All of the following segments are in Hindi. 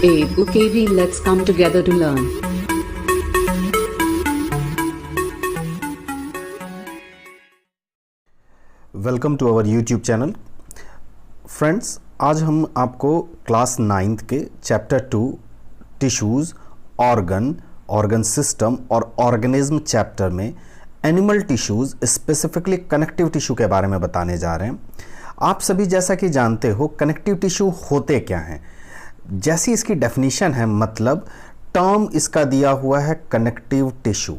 ABUKV, let's come together to learn. Welcome to our YouTube channel. Friends, आज हम आपको क्लास 9th के चैप्टर 2 टिश्यूज़, ऑर्गन सिस्टम और ऑर्गेनिज्म चैप्टर में animal tissues, specifically connective tissue के बारे में बताने जा रहे हैं। आप सभी जैसा कि जानते हो कनेक्टिव टिश्यू होते क्या हैं। जैसी इसकी डेफिनेशन है, मतलब टर्म इसका दिया हुआ है connective tissue.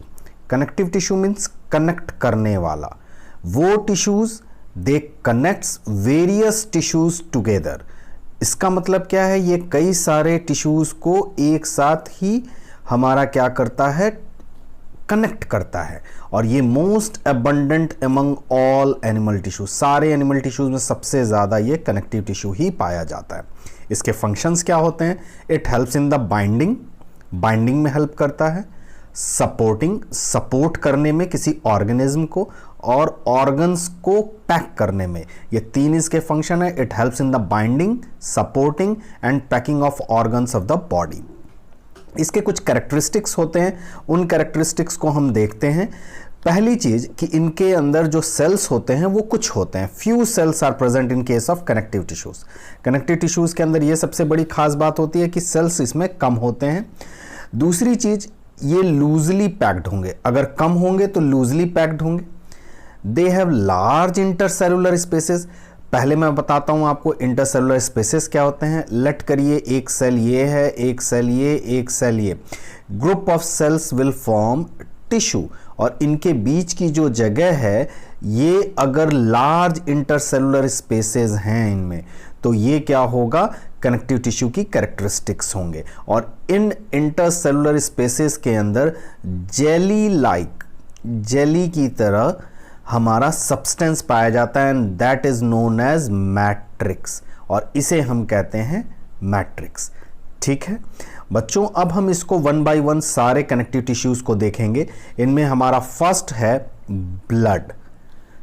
Connective tissue means connect करने वाला। वो टिश्यूज दे कनेक्ट्स वेरियस टिश्यूज टुगेदर। इसका मतलब क्या है, ये कई सारे टिश्यूज को एक साथ ही हमारा क्या करता है, कनेक्ट करता है। और ये most abundant among all animal tissue, सारे एनिमल टिश्यूज में सबसे ज़्यादा ये कनेक्टिव टिश्यू ही पाया जाता है। इसके फंक्शंस क्या होते हैं? It helps in the binding में हेल्प करता है, सपोर्ट करने में किसी ऑर्गेनिज्म को, और ऑर्गन्स को पैक करने में। ये तीन इसके फंक्शन है। It helps in the binding, supporting and packing of organs of the body. इसके कुछ कैरेक्टरिस्टिक्स होते हैं, उन कैरेक्टरिस्टिक्स को हम देखते हैं। पहली चीज कि इनके अंदर जो सेल्स होते हैं वो कुछ होते हैं। Few cells are present in case of connective tissues. Connective tissues के अंदर ये सबसे बड़ी खास बात होती है कि सेल्स इसमें कम होते हैं। दूसरी चीज, ये लूजली पैक्ड होंगे। अगर कम होंगे तो लूजली पैक्ड होंगे। दे हैव लार्ज इंटरसेलुलर स्पेसेस। पहले मैं बताता हूं आपको इंटरसेलुलर स्पेसेस क्या होते हैं। लेट करिए एक सेल ये है, एक सेल ये, एक सेल ये। Group of cells will form tissue. और इनके बीच की जो जगह है, ये अगर लार्ज इंटरसेलुलर स्पेसेस हैं इनमें, तो ये क्या होगा, कनेक्टिव टिश्यू की कैरेक्टरिस्टिक्स होंगे। और इन इंटरसेलुलर स्पेसेस के अंदर जेली की तरह हमारा सब्सटेंस पाया जाता है, and that is known as matrix, और इसे हम कहते हैं मैट्रिक्स। ठीक है बच्चों, अब हम इसको वन बाय वन सारे कनेक्टिव टिश्यूज को देखेंगे। इनमें हमारा फर्स्ट है ब्लड।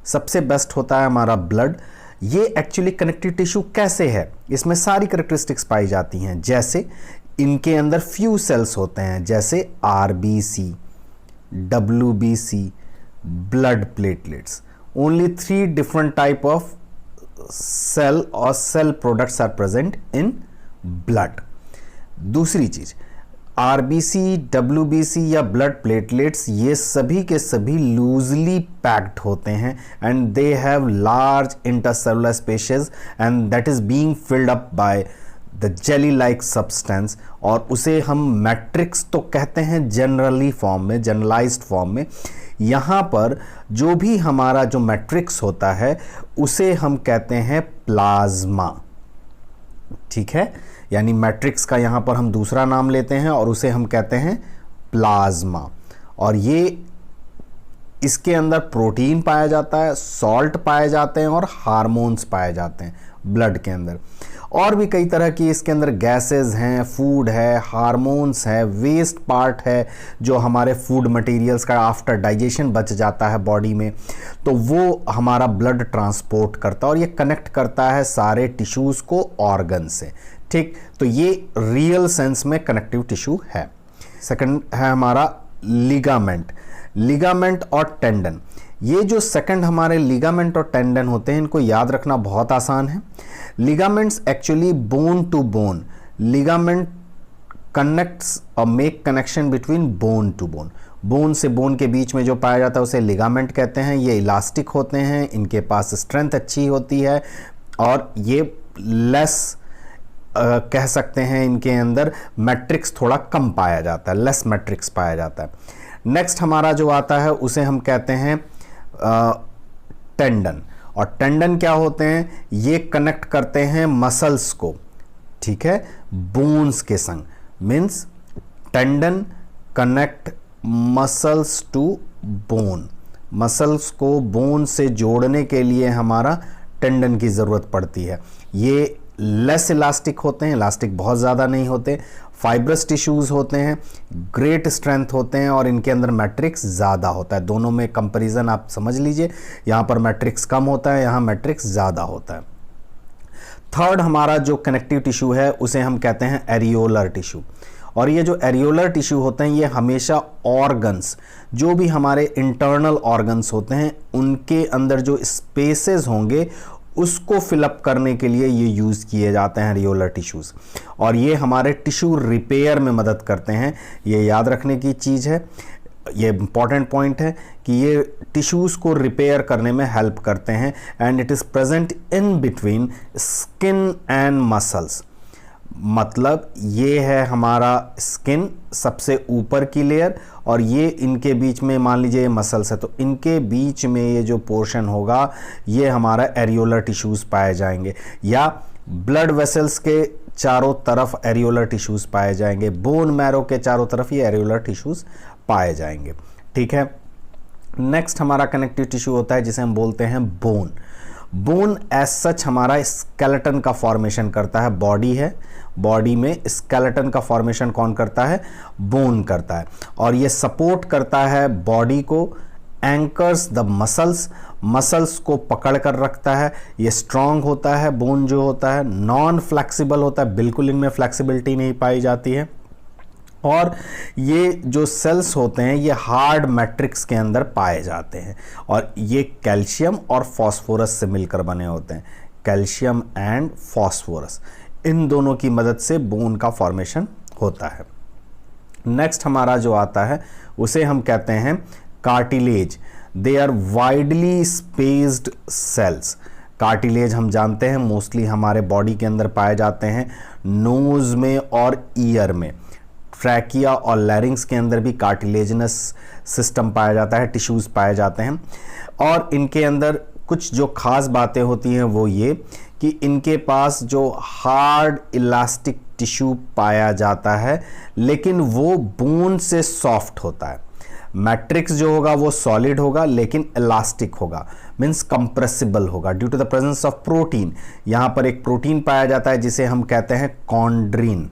सबसे बेस्ट होता है हमारा ब्लड। ये एक्चुअली कनेक्टिव टिश्यू कैसे है, इसमें सारी कैरेक्टरिस्टिक्स पाई जाती हैं। जैसे इनके अंदर फ्यू सेल्स होते हैं, जैसे RBC, WBC, blood platelets. Only 3 different type of cell और cell products are present in blood. दूसरी चीज, आरबीसी, डब्ल्यूबीसी या ब्लड प्लेटलेट्स, ये सभी के सभी लूजली पैक्ड होते हैं, and they have large intercellular spaces, and that is being filled up by the jelly like substance. और उसे हम मैट्रिक्स तो कहते हैं जनरली फॉर्म में, जनरलाइज्ड फॉर्म में। यहाँ पर जो भी हमारा जो मैट्रिक्स होता है उसे हम कहते हैं प्लाज्मा। ठीक है, यानी मैट्रिक्स का यहाँ पर हम दूसरा नाम लेते हैं और उसे हम कहते हैं प्लाज्मा। और ये इसके अंदर प्रोटीन पाया जाता है, सॉल्ट पाए जाते हैं और हार्मोन्स पाए जाते हैं ब्लड के अंदर। और भी कई तरह की इसके अंदर गैसेस हैं, फूड है, हार्मोन्स है, वेस्ट पार्ट है जो हमारे फूड मटेरियल्स का आफ्टर डाइजेशन बच जाता है बॉडी में, तो वो हमारा ब्लड ट्रांसपोर्ट करता है और ये कनेक्ट करता है सारे टिश्यूज़ को ऑर्गन से। ठीक, तो ये रियल सेंस में कनेक्टिव टिश्यू है। सेकंड है हमारा लिगामेंट और टेंडन। ये जो सेकंड हमारे लिगामेंट और टेंडन होते हैं, इनको याद रखना बहुत आसान है। Ligaments actually bone to bone. Ligament connects और make connection between bone to bone. Bone से बोन के बीच में जो पाया जाता है उसे लिगामेंट कहते हैं। ये इलास्टिक होते हैं, इनके पास स्ट्रेंथ अच्छी होती है, और ये लेस कह सकते हैं इनके अंदर मैट्रिक्स थोड़ा कम पाया जाता है, लेस मैट्रिक्स पाया जाता है। नेक्स्ट हमारा जो आता है उसे हम कहते हैं टेंडन। और टेंडन क्या होते हैं, ये कनेक्ट करते हैं मसल्स को, ठीक है, बोन्स के संग। Means tendon connect muscles to bone. Muscles को बोन से जोड़ने के लिए हमारा टेंडन की ज़रूरत पड़ती है। ये लेस इलास्टिक होते हैं, इलास्टिक बहुत ज़्यादा नहीं होते, फाइब्रस टिश्यूज़ होते हैं, ग्रेट स्ट्रेंथ होते हैं, और इनके अंदर मैट्रिक्स ज़्यादा होता है। दोनों में कंपैरिजन आप समझ लीजिए, यहाँ पर मैट्रिक्स कम होता है, यहाँ मैट्रिक्स ज़्यादा होता है। थर्ड हमारा जो कनेक्टिव टिश्यू है उसे हम कहते हैं एरियोलर टिश्यू। और ये जो एरियोलर टिश्यू होते हैं ये हमेशा ऑर्गन्स, जो भी हमारे इंटरनल ऑर्गन्स होते हैं उनके अंदर जो स्पेसेस होंगे उसको फिलअप करने के लिए ये यूज़ किए जाते हैं एरियोलर टिश्यूज़। और ये हमारे टिश्यू रिपेयर में मदद करते हैं। ये याद रखने की चीज़ है, ये इंपॉर्टेंट पॉइंट है कि ये टिश्यूज़ को रिपेयर करने में हेल्प करते हैं। And it is present in between skin and muscles. मतलब ये है हमारा स्किन सबसे ऊपर की लेयर और ये इनके बीच में मान लीजिए मसल्स है, तो इनके बीच में ये जो पोर्शन होगा ये हमारा एरियोलर टिश्यूज़ पाए जाएंगे। या ब्लड वेसल्स के चारों तरफ एरियोलर टिश्यूज़ पाए जाएंगे, बोन मैरो के चारों तरफ ये एरियोलर टिश्यूज़ पाए जाएंगे। ठीक है, नेक्स्ट हमारा कनेक्टिव टिश्यू होता है जिसे हम बोलते हैं बोन। बोन एज सच हमारा स्केलेटन का फॉर्मेशन करता है। बॉडी है, बॉडी में स्केलेटन का फॉर्मेशन कौन करता है? बोन करता है। और ये सपोर्ट करता है बॉडी को, एंकर्स द मसल्स, मसल्स को पकड़ कर रखता है। ये स्ट्रांग होता है बोन जो होता है, नॉन फ्लेक्सिबल होता है, बिल्कुल इनमें फ्लेक्सिबिलिटी नहीं पाई जाती है। और ये जो सेल्स होते हैं ये हार्ड मैट्रिक्स के अंदर पाए जाते हैं और ये कैल्शियम और फास्फोरस से मिलकर बने होते हैं। कैल्शियम एंड फास्फोरस, इन दोनों की मदद से बोन का फॉर्मेशन होता है। नेक्स्ट हमारा जो आता है उसे हम कहते हैं cartilage. They are widely spaced cells. Cartilage हम जानते हैं मोस्टली हमारे बॉडी के अंदर पाए जाते हैं, नोज में और ईयर में। ट्रैकिया और लैरिंग्स के अंदर भी कार्टिलेजिनस सिस्टम पाया जाता है, टिश्यूज़ पाए जाते हैं। और इनके अंदर कुछ जो खास बातें होती हैं वो ये कि इनके पास जो हार्ड इलास्टिक टिश्यू पाया जाता है लेकिन वो बोन से सॉफ्ट होता है। मैट्रिक्स जो होगा वो सॉलिड होगा लेकिन इलास्टिक होगा, मीन्स कंप्रेसिबल होगा due to the presence of protein. यहाँ पर एक प्रोटीन पाया जाता है जिसे हम कहते हैं कॉन्ड्रीन।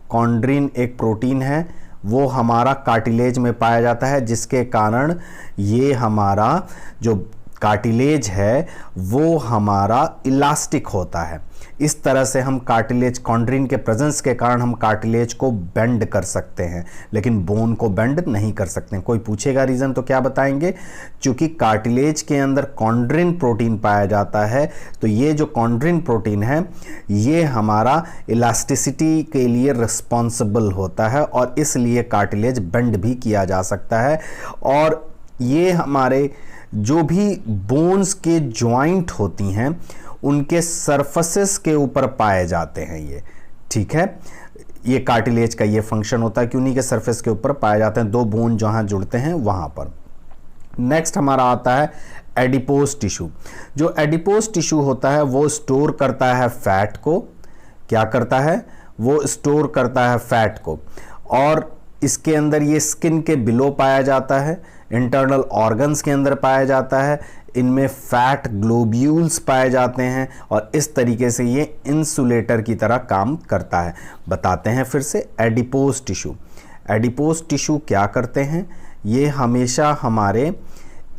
कॉन्ड्रीन एक प्रोटीन है, वो हमारा कार्टिलेज में पाया जाता है जिसके कारण ये हमारा जो कार्टिलेज है वो हमारा इलास्टिक होता है। इस तरह से हम कार्टिलेज, कॉन्ड्रीन के प्रेजेंस के कारण हम कार्टिलेज को बेंड कर सकते हैं लेकिन बोन को बेंड नहीं कर सकते। कोई पूछेगा रीज़न तो क्या बताएंगे? क्योंकि कार्टिलेज के अंदर कॉन्ड्रीन प्रोटीन पाया जाता है, तो ये जो कॉन्ड्रीन प्रोटीन है ये हमारा इलास्टिसिटी के लिए रिस्पॉन्सिबल होता है और इसलिए कार्टिलेज बेंड भी किया जा सकता है। और ये हमारे जो भी बोन्स के जॉइंट होती हैं उनके सरफेसेस के ऊपर पाए जाते हैं ये। ठीक है, ये कार्टिलेज का ये फंक्शन होता है कि उन्हीं के सरफेस के ऊपर पाए जाते हैं, दो बोन जहां जुड़ते हैं वहां पर। नेक्स्ट हमारा आता है एडिपोज टिश्यू। जो एडिपोज टिश्यू होता है वो स्टोर करता है फैट को। क्या करता है? वो स्टोर करता है फैट को। और इसके अंदर ये स्किन के बिलो पाया जाता है, इंटरनल ऑर्गन्स के अंदर पाया जाता है, इनमें फैट ग्लोब्यूल्स पाए जाते हैं और इस तरीके से ये इंसुलेटर की तरह काम करता है। बताते हैं फिर से, एडिपोज टिश्यू। एडिपोज टिश्यू क्या करते हैं? ये हमेशा हमारे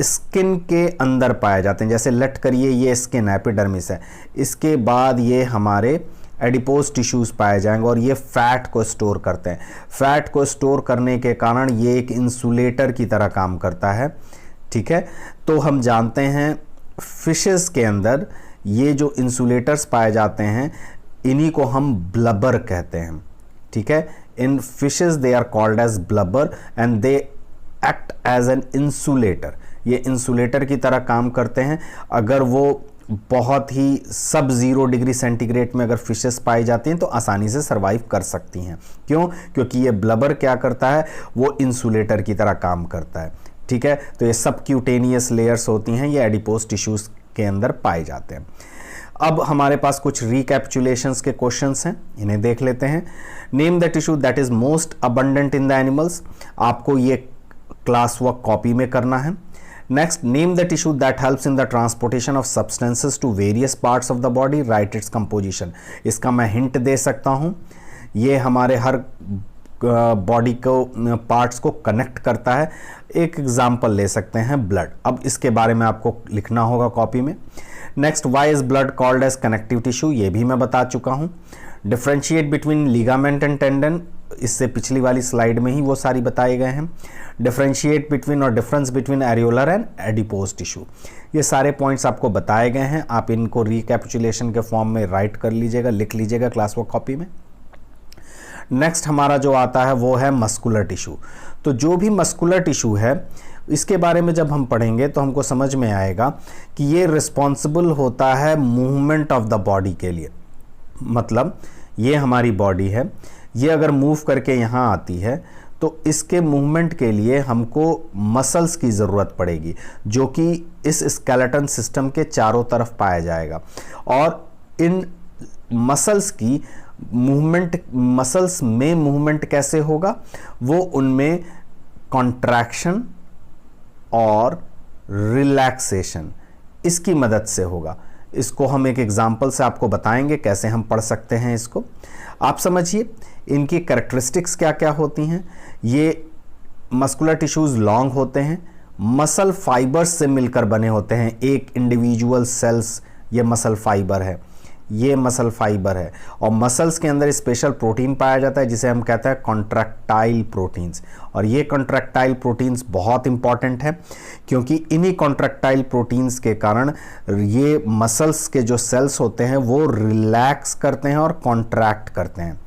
स्किन के अंदर पाए जाते हैं। जैसे लट करिए, ये स्किन एपिडर्मिस है, इसके बाद ये हमारे एडिपोज टिश्यूज़ पाए जाएंगे और ये फैट को स्टोर करते हैं। फैट को स्टोर करने के कारण ये एक इंसुलेटर की तरह काम करता है। ठीक है, तो हम जानते हैं फिशेस के अंदर ये जो इंसुलेटर्स पाए जाते हैं इन्हीं को हम ब्लबर कहते हैं। ठीक है, in fishes they are called as blubber and they act as an insulator. ये इंसुलेटर की तरह काम करते हैं। अगर वो बहुत ही सब 0 डिग्री सेंटीग्रेड में अगर फिशेस पाई जाती हैं तो आसानी से सरवाइव कर सकती हैं। क्यों? क्योंकि ये ब्लबर क्या करता है? वो इंसुलेटर की तरह काम करता है। ठीक है, तो ये सब क्यूटेनियस लेयर्स होती हैं, ये एडिपोज टिश्यूज़ के अंदर पाए जाते हैं। अब हमारे पास कुछ रिकैपिचुलेशंस के क्वेश्चंस हैं, इन्हें देख लेते हैं। Name the tissue that is most abundant in the animals. आपको ये क्लास वर्क कॉपी में करना है। Next, name the tissue that helps in the transportation of substances to various parts of the body. Write its composition. इसका मैं हिंट दे सकता हूँ, ये हमारे हर बॉडी को पार्ट्स को कनेक्ट करता है। एक एग्जाम्पल ले सकते हैं, ब्लड। अब इसके बारे में आपको लिखना होगा कॉपी में। Next, why is blood called as connective tissue, ये भी मैं बता चुका हूं। Differentiate between ligament and tendon, इससे पिछली वाली स्लाइड में ही वो सारी बताए गए हैं। डिफरेंशिएट बिटवीन और difference between areolar and adipose tissue, ये सारे पॉइंट्स आपको बताए गए हैं। आप इनको रिकैपिचुलेशन के फॉर्म में राइट कर लीजिएगा, लिख लीजिएगा क्लास वर्क कॉपी में। नेक्स्ट हमारा जो आता है वो है मस्कुलर टिश्यू। तो जो भी मस्कुलर टिश्यू है इसके बारे में जब हम पढ़ेंगे तो हमको समझ में आएगा कि ये रिस्पॉन्सिबल होता है मूवमेंट ऑफ द बॉडी के लिए। मतलब ये हमारी बॉडी है, ये अगर मूव करके यहाँ आती है तो इसके मूवमेंट के लिए हमको मसल्स की ज़रूरत पड़ेगी, जो कि इस स्केलेटन सिस्टम के चारों तरफ पाया जाएगा। और इन मसल्स की मूवमेंट, मसल्स में मूवमेंट कैसे होगा, वो उनमें कॉन्ट्रैक्शन और रिलैक्सेशन इसकी मदद से होगा। इसको हम एक एग्जांपल से आपको बताएंगे कैसे हम पढ़ सकते हैं इसको। आप समझिए इनकी कैरेक्टरिस्टिक्स क्या क्या होती हैं। ये मस्कुलर टिश्यूज लॉन्ग होते हैं, मसल फाइबर्स से मिलकर बने होते हैं। एक इंडिविजुअल सेल्स ये मसल फाइबर है, ये मसल फाइबर है। और मसल्स के अंदर स्पेशल प्रोटीन पाया जाता है जिसे हम कहते हैं कॉन्ट्रैक्टाइल प्रोटीन्स। और ये कॉन्ट्रैक्टाइल प्रोटीन्स बहुत इंपॉर्टेंट है, क्योंकि इन्हीं कॉन्ट्रैक्टाइल प्रोटीन्स के कारण ये मसल्स के जो सेल्स होते हैं वो रिलैक्स करते हैं और कॉन्ट्रैक्ट करते हैं।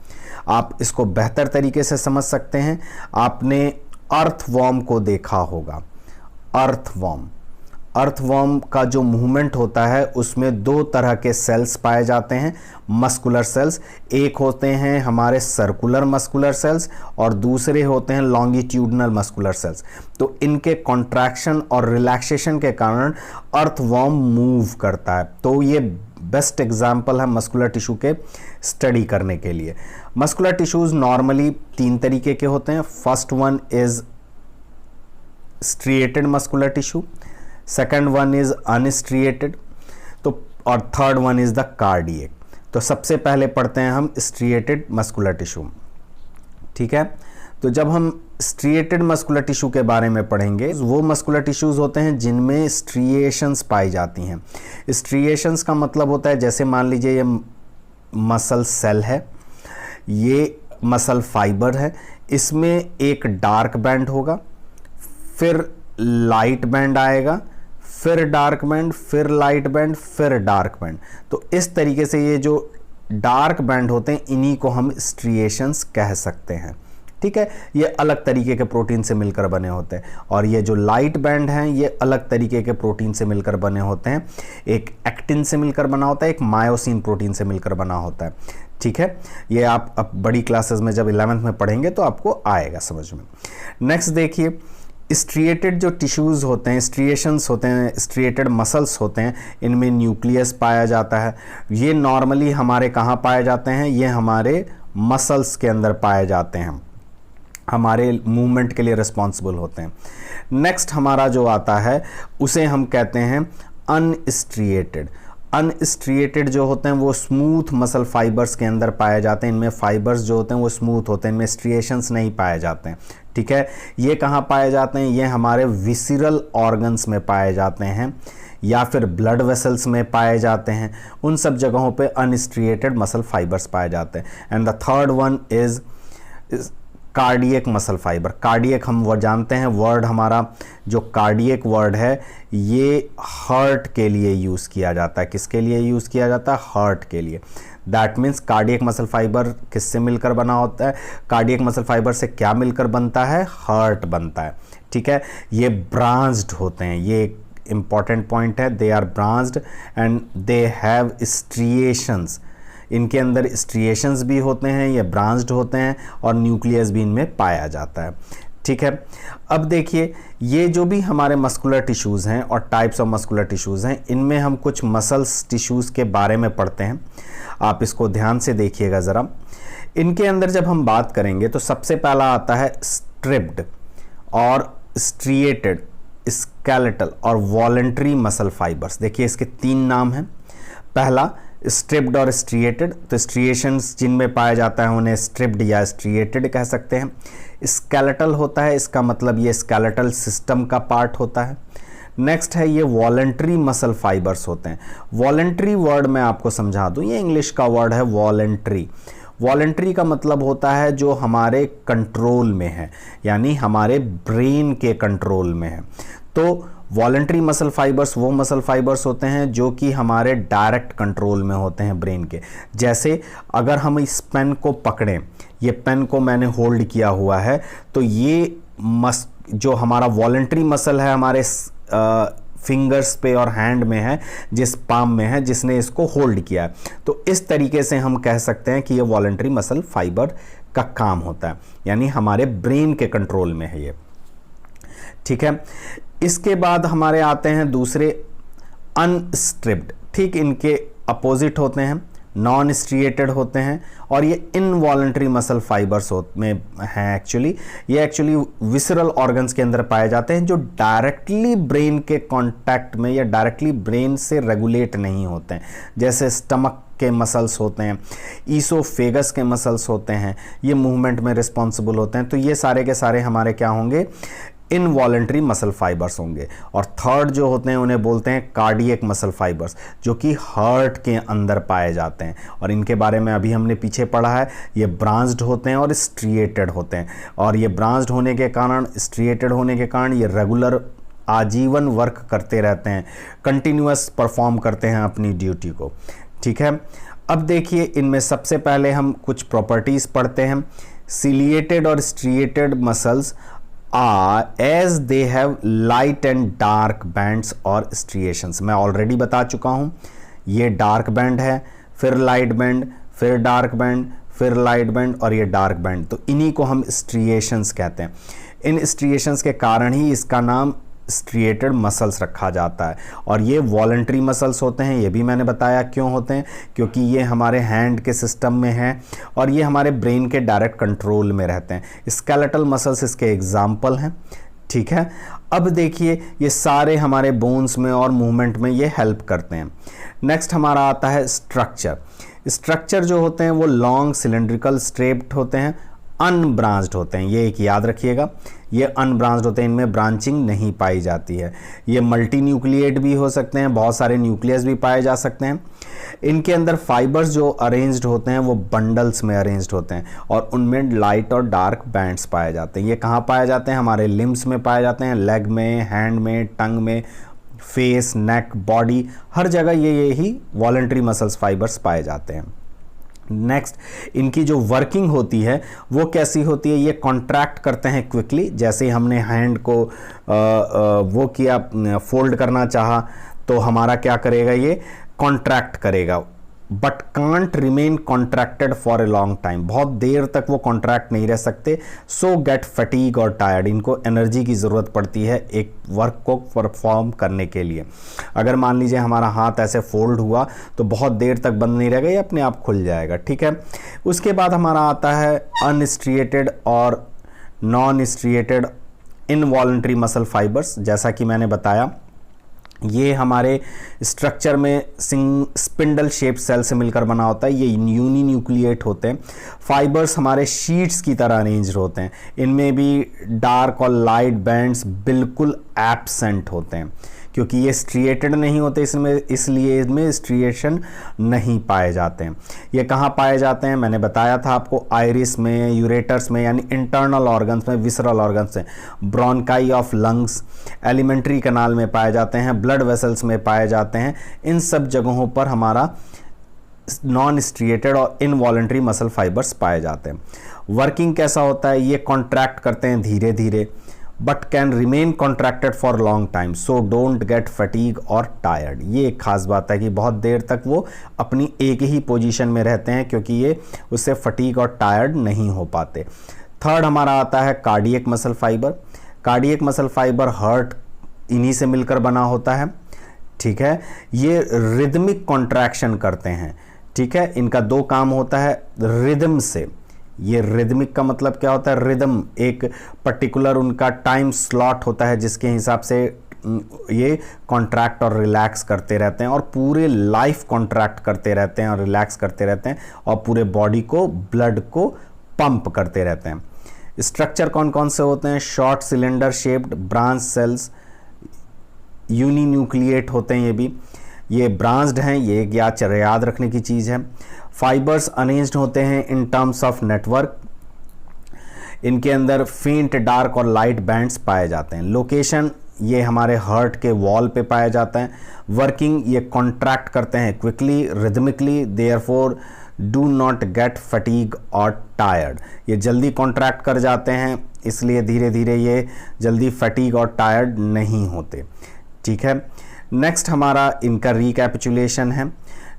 आप इसको बेहतर तरीके से समझ सकते हैं, आपने अर्थवॉर्म को देखा होगा। अर्थवॉर्म का जो मूवमेंट होता है उसमें दो तरह के सेल्स पाए जाते हैं, मस्कुलर सेल्स। एक होते हैं हमारे सर्कुलर मस्कुलर सेल्स और दूसरे होते हैं लॉन्गिट्यूडनल मस्कुलर सेल्स। तो इनके कॉन्ट्रैक्शन और रिलैक्सेशन के कारण अर्थवॉर्म मूव करता है। तो ये बेस्ट एग्जाम्पल है मस्कुलर टिश्यू के स्टडी करने के लिए। मस्कुलर टिश्यूज नॉर्मली 3 तरीके के होते हैं। First one is striated muscular tissue, second one is unstriated, तो और third one is the cardiac. तो सबसे पहले पढ़ते हैं हम स्ट्रिएटेड मस्कुलर टिश्यू। ठीक है, तो जब हम स्ट्रिएटेड मस्कुलर टिश्यू के बारे में पढ़ेंगे, वो मस्कुलर टिश्यूज होते हैं जिनमें स्ट्रिएशंस पाई जाती हैं। स्ट्रिएशंस का मतलब होता है, जैसे मान लीजिए ये मसल सेल है, ये मसल फाइबर है, इसमें एक डार्क बैंड होगा, फिर लाइट बैंड आएगा, फिर डार्क बैंड, फिर लाइट बैंड, फिर डार्क बैंड। तो इस तरीके से ये जो डार्क बैंड होते हैं इन्हीं को हम स्ट्रिएशंस कह सकते हैं। ठीक है, ये अलग तरीके के प्रोटीन से मिलकर बने होते हैं। और ये जो लाइट बैंड हैं ये अलग तरीके के प्रोटीन से मिलकर बने होते हैं। एक एक्टिन से मिलकर बना होता है, एक मायोसिन प्रोटीन से मिलकर बना होता है। ठीक है, ये आप अब बड़ी क्लासेस में जब 11th में पढ़ेंगे तो आपको आएगा समझ में। नेक्स्ट देखिए, स्ट्रिएटेड जो टिश्यूज़ होते हैं, स्ट्रिएशंस होते हैं, स्ट्रिएटेड मसल्स होते हैं, इनमें न्यूक्लियस पाया जाता है। ये नॉर्मली हमारे कहाँ पाए जाते हैं, ये हमारे मसल्स के अंदर पाए जाते हैं, हमारे मूवमेंट के लिए रिस्पॉन्सिबल होते हैं। नेक्स्ट हमारा जो आता है उसे हम कहते हैं अनस्ट्रिएटेड। अनस्ट्रिएटेड जो होते हैं वो स्मूथ मसल फाइबर्स के अंदर पाए जाते हैं। इनमें फाइबर्स जो होते हैं वो स्मूथ होते हैं, इनमें स्ट्रिएशंस नहीं पाए जाते हैं। ठीक है, ये कहाँ पाए जाते हैं, ये हमारे विसिरल ऑर्गन्स में पाए जाते हैं या फिर ब्लड वेसल्स में पाए जाते हैं। उन सब जगहों पे अनस्ट्रिएटेड मसल फाइबर्स पाए जाते हैं। And the third one is cardiac muscle fibre. Cardiac हम वो जानते हैं, वर्ड हमारा जो कार्डियक वर्ड है ये हार्ट के लिए यूज़ किया जाता है। किसके लिए यूज़ किया जाता है, हार्ट के लिए। That means cardiac muscle fibre किससे मिलकर बना होता है, कार्डियक मसल फाइबर से क्या मिलकर बनता है, हार्ट बनता है। ठीक है, ये ब्रांच्ड होते हैं, ये एक इंपॉर्टेंट पॉइंट है। They are branched and they have striations. इनके अंदर स्ट्रिएशंस भी होते हैं, ये ब्रांच्ड होते हैं और न्यूक्लियस भी इनमें पाया जाता है। ठीक है, अब देखिए ये जो भी हमारे मस्कुलर टिश्यूज़ हैं और टाइप्स ऑफ मस्कुलर टिश्यूज़ हैं, इनमें हम कुछ मसल्स टिश्यूज़ के बारे में पढ़ते हैं। आप इसको ध्यान से देखिएगा ज़रा। इनके अंदर जब हम बात करेंगे तो सबसे पहला आता है स्ट्रिप्ड और स्ट्रिएटेड, स्केलेटल और वॉलंटरी मसल फाइबर्स। देखिए इसके 3 नाम हैं। पहला स्ट्रिप्ड और स्ट्रिएटेड, तो स्ट्रिएशंस जिनमें पाया जाता है उन्हें स्ट्रिप्ड या स्ट्रिएटेड कह सकते हैं। स्केलेटल होता है, इसका मतलब ये स्केलेटल सिस्टम का पार्ट होता है। नेक्स्ट है ये वॉलंटरी मसल फाइबर्स होते हैं। वॉलंटरी वर्ड मैं आपको समझा दूं, ये इंग्लिश का वर्ड है वॉलंटरी। वॉलंटरी का मतलब होता है जो हमारे कंट्रोल में है, यानी हमारे ब्रेन के कंट्रोल में है। तो वॉलंटरी मसल फाइबर्स वो मसल फाइबर्स होते हैं जो कि हमारे डायरेक्ट कंट्रोल में होते हैं ब्रेन के। जैसे अगर हम इस पेन को पकड़ें, ये पेन को मैंने होल्ड किया हुआ है, तो ये जो हमारा वॉलंटरी मसल है हमारे फिंगर्स पे और हैंड में है, जिस पाम में है, जिसने इसको होल्ड किया है। तो इस तरीके से हम कह सकते हैं कि ये वॉलंटरी मसल फाइबर का काम होता है, यानी हमारे ब्रेन के कंट्रोल में है ये। ठीक है, इसके बाद हमारे आते हैं दूसरे अनस्ट्रिप्ड। ठीक, इनके अपोजिट होते हैं, नॉन स्ट्रिएटेड होते हैं, और ये इनवॉलंटरी मसल फाइबर्स में हैं। ये एक्चुअली विसरल ऑर्गन्स के अंदर पाए जाते हैं, जो डायरेक्टली ब्रेन के कांटेक्ट में या डायरेक्टली ब्रेन से रेगुलेट नहीं होते हैं। जैसे स्टमक के मसल्स होते हैं, ईसोफेगस के मसल्स होते हैं, ये मूवमेंट में रिस्पॉन्सिबल होते हैं। तो ये सारे के सारे हमारे क्या होंगे, इनवॉलंटरी मसल फाइबर्स होंगे। और थर्ड जो होते हैं उन्हें बोलते हैं कार्डियक मसल फाइबर्स, जो कि हार्ट के अंदर पाए जाते हैं, और इनके बारे में अभी हमने पीछे पढ़ा है। ये ब्रांच्ड होते हैं और स्ट्रिएटेड होते हैं, और ये ब्रांच्ड होने के कारण, स्ट्रिएटेड होने के कारण ये रेगुलर आजीवन वर्क करते रहते हैं, कंटिन्यूअस परफॉर्म करते हैं अपनी ड्यूटी को। ठीक है, अब देखिए इनमें सबसे पहले हम कुछ प्रॉपर्टीज पढ़ते हैं। सिलिएटेड और striated muscles as they have light and dark bands और स्ट्रिएशंस। मैं ऑलरेडी बता चुका हूं, ये डार्क बैंड है, फिर लाइट बैंड, फिर डार्क बैंड, फिर लाइट बैंड, और ये डार्क बैंड। तो इन्हीं को हम स्ट्रिएशंस कहते हैं। इन स्ट्रिएशंस के कारण ही इसका नाम स्ट्रिएटेड मसल्स रखा जाता है। और ये वॉलंटरी मसल्स होते हैं, ये भी मैंने बताया क्यों होते हैं, क्योंकि ये हमारे हैंड के सिस्टम में हैं और ये हमारे ब्रेन के डायरेक्ट कंट्रोल में रहते हैं। स्केलेटल मसल्स इसके एग्जाम्पल हैं। ठीक है, अब देखिए ये सारे हमारे बोन्स में और मूवमेंट में ये हेल्प करते हैं। नेक्स्ट हमारा आता है स्ट्रक्चर। स्ट्रक्चर जो होते हैं वो लॉन्ग सिलेंड्रिकल स्ट्रेप्ड होते हैं, अनब्रांच्ड होते हैं। ये एक याद रखिएगा, ये अनब्रांच्ड होते हैं, इनमें ब्रांचिंग नहीं पाई जाती है। ये मल्टी न्यूक्लिएट भी हो सकते हैं, बहुत सारे न्यूक्लियस भी पाए जा सकते हैं। इनके अंदर फाइबर्स जो अरेंज्ड होते हैं वो बंडल्स में अरेंज्ड होते हैं, और उनमें लाइट और डार्क बैंड्स पाए जाते हैं। ये कहाँ पाए जाते हैं, हमारे लिम्स में पाए जाते हैं, लेग में, हैंड में, टंग में, फेस, नेक, बॉडी, हर जगह यही वॉलंटरी मसल्स फाइबर्स पाए जाते हैं। नेक्स्ट, इनकी जो वर्किंग होती है वो कैसी होती है, ये कॉन्ट्रैक्ट करते हैं क्विकली। जैसे हमने हैंड को वो किया, फोल्ड करना चाहा, तो हमारा क्या करेगा, ये कॉन्ट्रैक्ट करेगा, but can't remain contracted for a long time. बहुत देर तक वो कॉन्ट्रैक्ट नहीं रह सकते, सो गेट फटीग और टायर्ड। इनको एनर्जी की ज़रूरत पड़ती है एक वर्क को परफॉर्म करने के लिए। अगर मान लीजिए हमारा हाथ ऐसे फोल्ड हुआ तो बहुत देर तक बंद नहीं रहेगा, ये अपने आप खुल जाएगा। ठीक है, उसके बाद हमारा आता है अनस्ट्रिएटेड और non striated involuntary muscle fibres. जैसा कि मैंने बताया, ये हमारे स्ट्रक्चर में स्पिंडल शेप सेल से मिलकर बना होता है। ये यूनी न्यूक्लिएट होते हैं। फाइबर्स हमारे शीट्स की तरह अरेंज्ड होते हैं। इनमें भी डार्क और लाइट बैंड्स बिल्कुल एब्सेंट होते हैं, क्योंकि ये स्ट्रिएटेड नहीं होते इसमें, इसलिए इसमें स्ट्रिएशन नहीं पाए जाते हैं। ये कहाँ पाए जाते हैं, मैंने बताया था आपको, आइरिस में, यूरेटर्स में, यानी इंटरनल ऑर्गन्स में, विसरल ऑर्गन्स में, ब्रोंकाई ऑफ लंग्स, एलिमेंट्री कनाल में पाए जाते हैं, ब्लड वेसल्स में पाए जाते हैं। इन सब जगहों पर हमारा नॉन स्ट्रिएटेड और इनवॉलंटरी मसल फाइबर्स पाए जाते हैं। वर्किंग कैसा होता है, ये कॉन्ट्रैक्ट करते हैं धीरे धीरे, but can remain contracted for long time, so don't get fatigue और टायर्ड। ये एक खास बात है कि बहुत देर तक वो अपनी एक ही पोजीशन में रहते हैं, क्योंकि ये उससे फटीग और टायर्ड नहीं हो पाते। थर्ड हमारा आता है cardiac muscle fibre. Cardiac muscle fibre heart इन्हीं से मिलकर बना होता है। ठीक है, ये रिदमिक कॉन्ट्रैक्शन करते हैं। ठीक है, इनका दो काम होता है रिदम से। ये रिदमिक का मतलब क्या होता है, रिदम एक पर्टिकुलर उनका टाइम स्लॉट होता है जिसके हिसाब से ये कॉन्ट्रैक्ट और रिलैक्स करते रहते हैं, और पूरे लाइफ कॉन्ट्रैक्ट करते रहते हैं और रिलैक्स करते रहते हैं, और पूरे बॉडी को, ब्लड को पंप करते रहते हैं। स्ट्रक्चर कौन कौन से होते हैं, short cylinder shaped branch cells, uninucleate होते हैं ये ब्रांच्ड हैं, ये याद रखने की चीज़ है। फाइबर्स अरेंज्ड होते हैं इन टर्म्स ऑफ नेटवर्क, इनके अंदर फेंट, डार्क और लाइट बैंड्स पाए जाते हैं। लोकेशन ये हमारे हार्ट के वॉल पे पाया जाता है। वर्किंग ये कॉन्ट्रैक्ट करते हैं quickly, rhythmically, therefore do not gate fatigue और टायर्ड। ये जल्दी कॉन्ट्रैक्ट कर जाते हैं, इसलिए धीरे धीरे ये जल्दी फटीग और टायर्ड नहीं होते। ठीक है, नेक्स्ट हमारा इनका रिकैपिचुलेशन है।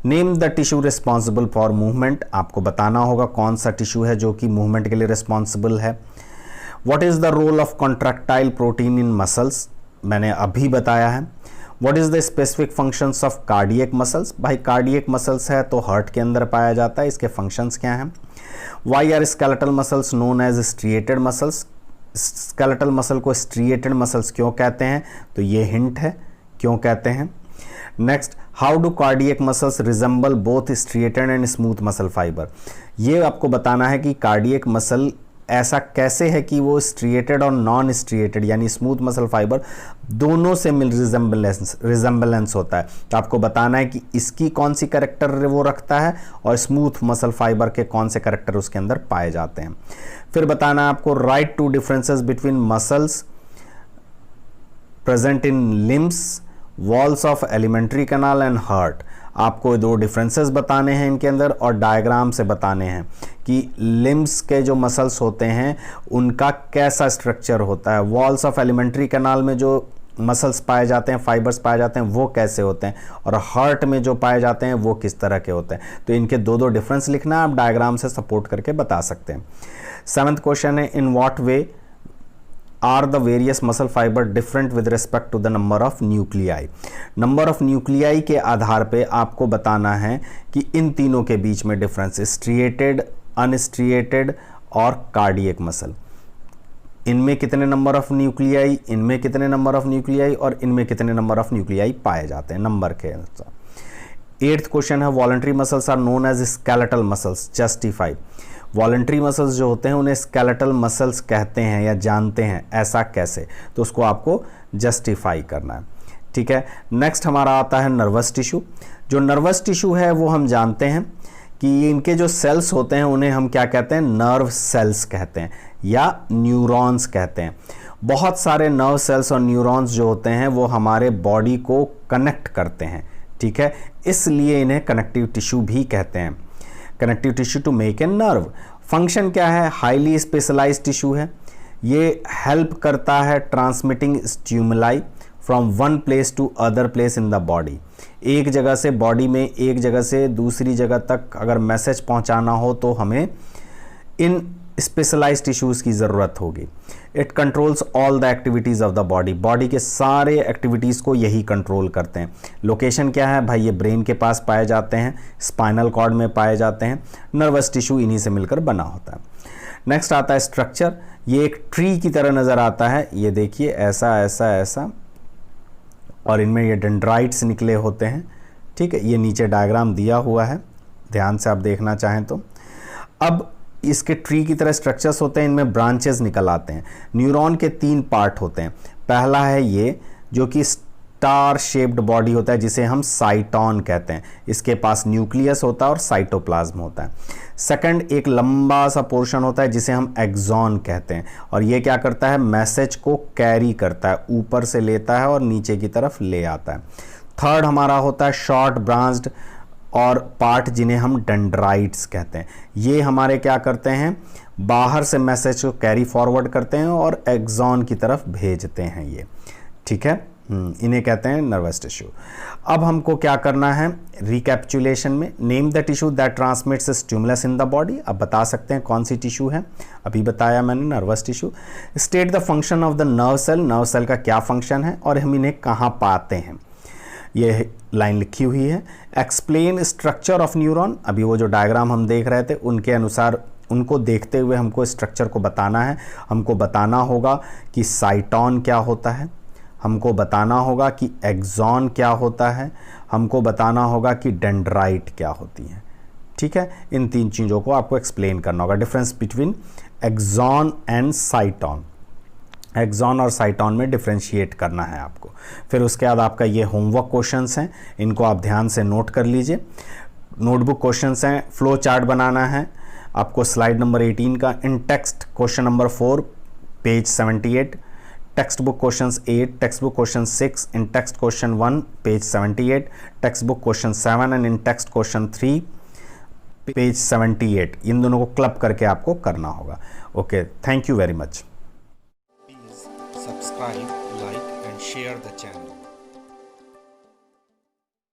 Name the tissue responsible for movement, आपको बताना होगा कौन सा टिश्यू है जो कि मूवमेंट के लिए रिस्पॉन्सिबल है। What is the role of contractile protein in muscles, मैंने अभी बताया है। What is the specific functions of cardiac muscles, भाई कार्डियक मसल्स है तो हार्ट के अंदर पाया जाता है, इसके फंक्शंस क्या हैं। Why are skeletal muscles known as striated muscles, skeletal muscle को स्ट्रिएटेड मसल्स क्यों कहते हैं, तो ये हिंट है क्यों कहते हैं। Next, how do cardiac muscles resemble both striated and smooth muscle fibre, ये आपको बताना है कि कार्डियक मसल ऐसा कैसे है कि वो स्ट्रिएटेड और नॉन स्ट्रिएटेड यानी स्मूथ मसल फाइबर दोनों से मिल रिजेंबलेंस होता है। तो आपको बताना है कि इसकी कौन सी कैरेक्टर वो रखता है और स्मूथ मसल फाइबर के कौन से कैरेक्टर उसके अंदर पाए जाते हैं। फिर बताना है आपको write two differences between muscles present in limbs, walls of alimentary canal and heart, आपको दो डिफरेंसेस बताने हैं इनके अंदर और डायग्राम से बताने हैं कि लिम्स के जो मसल्स होते हैं उनका कैसा स्ट्रक्चर होता है, वॉल्स ऑफ एलिमेंट्री कैनाल में जो मसल्स पाए जाते हैं, फाइबर्स पाए जाते हैं वो कैसे होते हैं, और हार्ट में जो पाए जाते हैं वो किस तरह के होते हैं। तो इनके दो डिफरेंस लिखना आप डायग्राम से सपोर्ट करके बता सकते हैं। 7th क्वेश्चन है, in what way are the various muscle fiber different with respect to the number of nuclei, number of nuclei के आधार पे आपको बताना है कि इन तीनों के बीच में डिफरेंस, स्ट्रिएटेड, अनस्ट्रिएटेड और कार्डियक मसल, इनमें कितने नंबर ऑफ न्यूक्लियाई, इनमें कितने नंबर ऑफ न्यूक्लियाई और इनमें कितने नंबर ऑफ न्यूक्लियाई पाए जाते हैं नंबर के अनुसार। 8th क्वेश्चन है, voluntary muscles are known as skeletal muscles, justify, voluntary muscles जो होते हैं उन्हें स्केलेटल मसल्स कहते हैं या जानते हैं, ऐसा कैसे, तो उसको आपको जस्टिफाई करना है। ठीक है, नेक्स्ट हमारा आता है नर्वस टिश्यू। जो नर्वस टिश्यू है वो हम जानते हैं कि इनके जो सेल्स होते हैं उन्हें हम क्या कहते हैं, नर्व सेल्स कहते हैं या न्यूरॉन्स कहते हैं। बहुत सारे नर्व सेल्स और न्यूरॉन्स जो होते हैं वो हमारे बॉडी को कनेक्ट करते हैं। ठीक है, इसलिए इन्हें कनेक्टिव टिश्यू भी कहते हैं, connective tissue to make a nerve. Function क्या है, हाईली स्पेशलाइज्ड टिश्यू है, ये हेल्प करता है transmitting stimuli from one place to other place in the body, एक जगह से बॉडी में एक जगह से दूसरी जगह तक अगर मैसेज पहुंचाना हो तो हमें इन स्पेशलाइज्ड टिश्यूज़ की ज़रूरत होगी। It controls all the activities of the body, body के सारे एक्टिविटीज़ को यही कंट्रोल करते हैं। लोकेशन क्या है भाई, ये ब्रेन के पास पाए जाते हैं, स्पाइनल कॉर्ड में पाए जाते हैं, नर्वस टिश्यू इन्हीं से मिलकर बना होता है। नेक्स्ट आता है स्ट्रक्चर, ये एक ट्री की तरह नज़र आता है, ये देखिए ऐसा ऐसा ऐसा, और इनमें ये डेंड्राइट्स निकले होते हैं। ठीक है, ये नीचे डायग्राम दिया हुआ है, ध्यान से आप देखना चाहें तो। अब इसके ट्री की तरह स्ट्रक्चर्स होते हैं, इनमें ब्रांचेस निकल आते हैं। न्यूरॉन के 3 पार्ट होते हैं, पहला है ये जो कि स्टार शेप्ड बॉडी होता है जिसे हम साइटॉन कहते हैं, इसके पास न्यूक्लियस होता है और साइटोप्लाज्म होता है। सेकंड एक लंबा सा पोर्शन होता है जिसे हम एक्सॉन कहते हैं, और ये क्या करता है, मैसेज को कैरी करता है, ऊपर से लेता है और नीचे की तरफ ले आता है। थर्ड हमारा होता है शॉर्ट ब्रांच्ड और पार्ट जिन्हें हम डेंड्राइट्स कहते हैं, ये हमारे क्या करते हैं, बाहर से मैसेज को कैरी फॉरवर्ड करते हैं और एक्सॉन की तरफ भेजते हैं ये। ठीक है, इन्हें कहते हैं नर्वस टिश्यू। अब हमको क्या करना है रिकैपिचुलेशन में, name the tissue that transmits stimulus in the body, अब बता सकते हैं कौन सी टिश्यू है, अभी बताया मैंने nervous tissue. State the function of the nerve cell, nerve cell का क्या फंक्शन है और हम इन्हें कहाँ पाते हैं, ये लाइन लिखी हुई है। एक्सप्लेन स्ट्रक्चर ऑफ न्यूरॉन, अभी वो जो डायग्राम हम देख रहे थे उनके अनुसार उनको देखते हुए हमको स्ट्रक्चर को बताना है। हमको बताना होगा कि साइटॉन क्या होता है, हमको बताना होगा कि एक्सॉन क्या होता है, हमको बताना होगा कि डेंड्राइट क्या होती है। ठीक है, इन 3 चीज़ों को आपको एक्सप्लेन करना होगा, difference between axon and cyton. Axon और साइटोन में डिफ्रेंशिएट करना है आपको। फिर उसके बाद आपका ये होमवर्क क्वेश्चंस हैं, इनको आप ध्यान से नोट कर लीजिए। नोटबुक क्वेश्चंस हैं, फ्लो चार्ट बनाना है आपको स्लाइड नंबर 18 का। In text question number 4 page 78, text book question 8, text book question 6, in text question 1 page 78, text book question 7 and in text question 3 page 78। इन दोनों को क्लब करके आपको करना होगा। Okay, thank you very much. Please subscribe, like and share the channel.